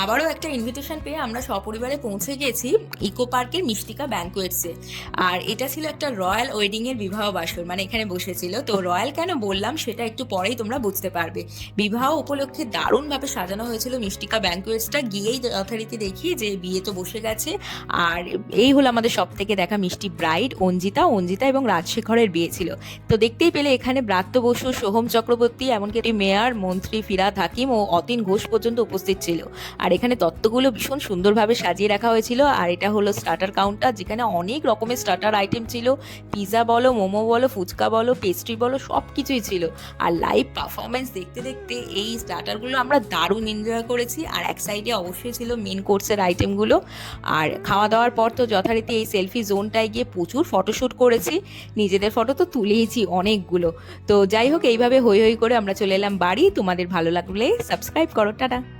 আবারও একটা ইনভিটেশন পেয়ে আমরা সপরিবারে পৌঁছে গেছি ইকো পার্কের মিষ্টিকা ব্যাঙ্কোয়েটসে। আর এটা ছিল একটা রয়্যাল ওয়েডিংয়ের বিবাহ বাসর, মানে এখানে বসেছিল। তো রয়্যাল কেন বললাম সেটা একটু পরেই তোমরা বুঝতে পারবে। বিবাহ উপলক্ষে দারুণভাবে সাজানো হয়েছিল মিষ্টিকা ব্যাঙ্কোয়েটসটা। গিয়েই যথারীতি দেখি যে বিয়ে তো বসে গেছে। আর এই হলো আমাদের সব থেকে দেখা মিষ্টি ব্রাইড অঞ্জিতা এবং রাজশেখরের বিয়ে ছিল। তো দেখতেই পেলে এখানে ব্রাত্য বসু, সোহম চক্রবর্তী, এমনকি মেয়র, মন্ত্রী ফিরহাদ হাকিম ও অতীন ঘোষ পর্যন্ত উপস্থিত ছিল। আর এখানে তত্ত্বগুলো ভীষণ সুন্দরভাবে সাজিয়ে রাখা হয়েছিল। আর এটা হলো স্টার্টার কাউন্টার, যেখানে অনেক রকমের স্টার্টার আইটেম ছিল। পিৎজা বলো, মোমো বলো, ফুচকা বলো, পেস্ট্রি বলো, সব কিছুই ছিল। আর লাইভ পারফরমেন্স দেখতে দেখতে এই স্টার্টারগুলো আমরা দারুণ এনজয় করেছি। আর এক সাইডে অবশ্যই ছিল মেন কোর্সের আইটেমগুলো। আর খাওয়া দাওয়ার পর তো যথারীতি এই সেলফি জোনটায় গিয়ে প্রচুর ফটোশ্যুট করেছি। নিজেদের ফটো তো তুলেইছি অনেকগুলো। তো যাই হোক, এইভাবে হই হই করে আমরা চলে এলাম বাড়ি। তোমাদের ভালো লাগলে সাবস্ক্রাইব করো। টাটা।